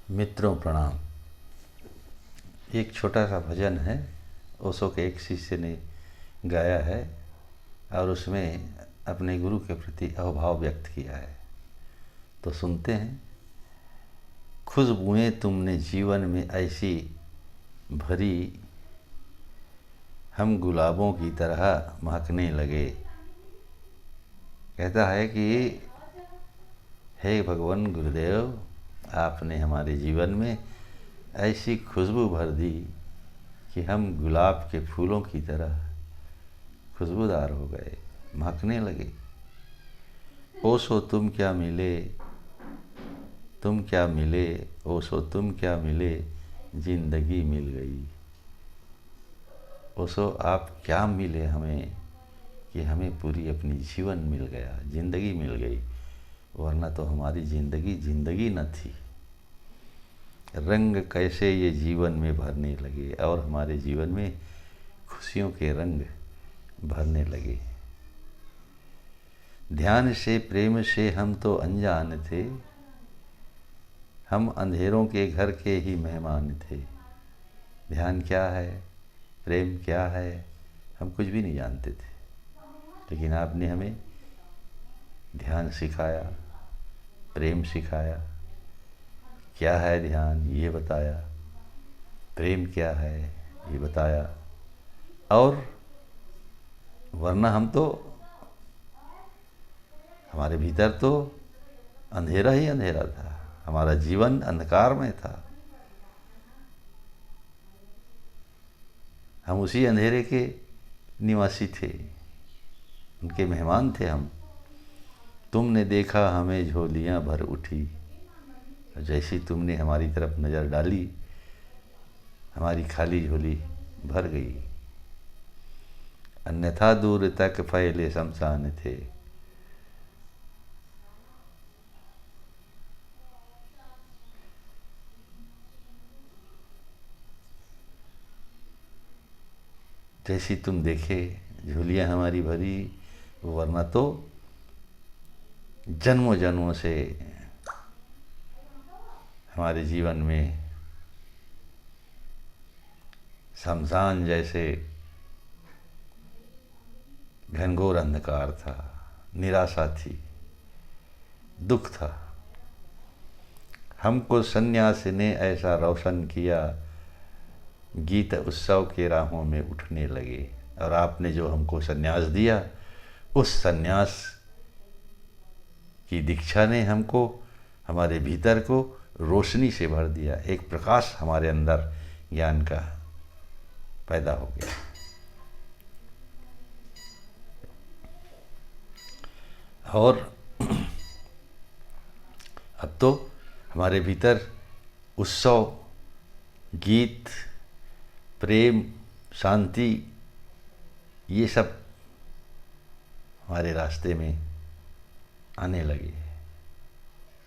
मित्रों प्रणाम। एक छोटा सा भजन है, ओशो के एक शिष्य ने गाया है और उसमें अपने गुरु के प्रति अहोभाव व्यक्त किया है। तो सुनते हैं। खुशबुएं तुमने जीवन में ऐसी भरी, हम गुलाबों की तरह महकने लगे। कहता है कि हे भगवान गुरुदेव, आपने हमारे जीवन में ऐसी खुशबू भर दी कि हम गुलाब के फूलों की तरह खुशबूदार हो गए, महकने लगे। ओशो तुम क्या मिले, तुम क्या मिले, ओशो तुम क्या मिले, जिंदगी मिल गई। ओशो आप क्या मिले हमें कि हमें पूरी अपनी जीवन मिल गया, जिंदगी मिल गई, वरना तो हमारी जिंदगी न थी। रंग कैसे ये जीवन में भरने लगे और हमारे जीवन में खुशियों के रंग भरने लगे। ध्यान से प्रेम से हम तो अनजान थे, हम अंधेरों के घर के ही मेहमान थे। ध्यान क्या है, प्रेम क्या है, हम कुछ भी नहीं जानते थे, लेकिन आपने हमें ध्यान सिखाया, प्रेम सिखाया। क्या है ध्यान ये बताया, प्रेम क्या है ये बताया। और वरना हम तो, हमारे भीतर तो अंधेरा ही अंधेरा था, हमारा जीवन अंधकार में था। हम उसी अंधेरे के निवासी थे, उनके मेहमान थे हम। तुमने देखा हमें झोलियां भर उठी, जैसी तुमने हमारी तरफ नज़र डाली, हमारी खाली झोली भर गई। अन्यथा दूर तक फैले शमशान थे। जैसी तुम देखे झोलियां हमारी भरी, वरना तो जन्मों जन्मों से हमारे जीवन में शमशान जैसे घनघोर अंधकार था, निराशा थी, दुख था। हमको सन्यासी ने ऐसा रोशन किया, गीत उत्सव के राहों में उठने लगे। और आपने जो हमको सन्यास दिया, उस सन्यास की दीक्षा ने हमको, हमारे भीतर को रोशनी से भर दिया। एक प्रकाश हमारे अंदर ज्ञान का पैदा हो गया। और अब तो हमारे भीतर उत्सव, गीत, प्रेम, शांति, ये सब हमारे रास्ते में आने लगे।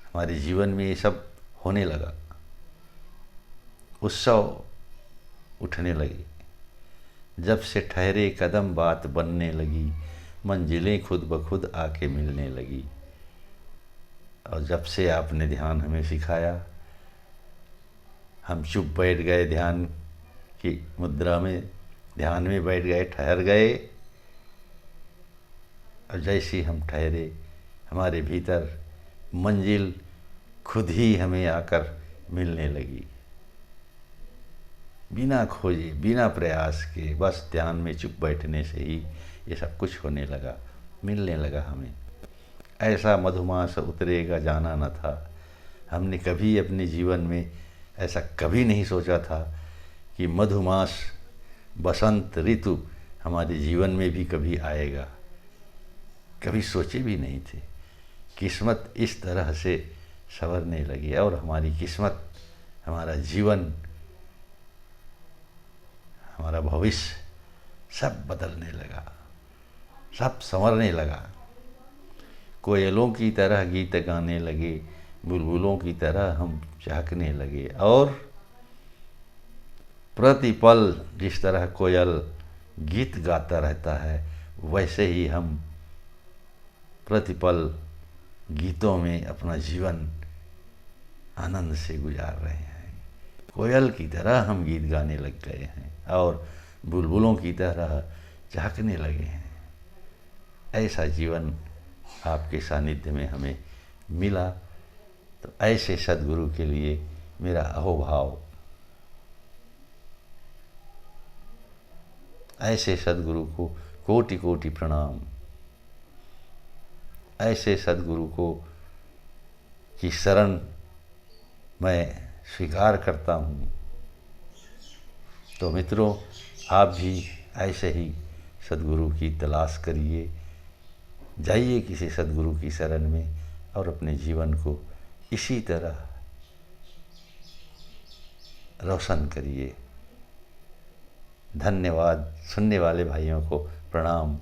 हमारे जीवन में ये सब होने लगा, उत्सव उठने लगे। जब से ठहरे कदम बात बनने लगी, मंजिलें खुद ब खुद आके मिलने लगी। और जब से आपने ध्यान हमें सिखाया, हम चुप बैठ गए, ध्यान की मुद्रा में ध्यान में बैठ गए, ठहर गए। और जैसे हम ठहरे, हमारे भीतर मंजिल खुद ही हमें आकर मिलने लगी। बिना खोजे, बिना प्रयास के, बस ध्यान में चुप बैठने से ही ये सब कुछ होने लगा, मिलने लगा हमें। ऐसा मधुमास उतरेगा जाना न था। हमने कभी अपने जीवन में ऐसा कभी नहीं सोचा था कि मधुमास, बसंत ऋतु हमारे जीवन में भी कभी आएगा। कभी सोचे भी नहीं थे। किस्मत इस तरह से संवरने लगी और हमारी किस्मत, हमारा जीवन, हमारा भविष्य सब बदलने लगा, सब संवरने लगा। कोयलों की तरह गीत गाने लगे, बुलबुलों की तरह हम चहकने लगे। और प्रतिपल जिस तरह कोयल गीत गाता रहता है, वैसे ही हम प्रतिपल गीतों में अपना जीवन आनंद से गुजार रहे हैं। कोयल की तरह हम गीत गाने लग गए हैं और बुलबुलों की तरह झांकने लगे हैं। ऐसा जीवन आपके सानिध्य में हमें मिला, तो ऐसे सद्गुरु के लिए मेरा अहोभाव, ऐसे सद्गुरु को कोटि कोटि प्रणाम। ऐसे सद्गुरु को की शरण मैं स्वीकार करता हूँ। तो मित्रों, आप भी ऐसे ही सद्गुरु की तलाश करिए, जाइए किसी सद्गुरु की शरण में और अपने जीवन को इसी तरह रोशन करिए। धन्यवाद। सुनने वाले भाइयों को प्रणाम।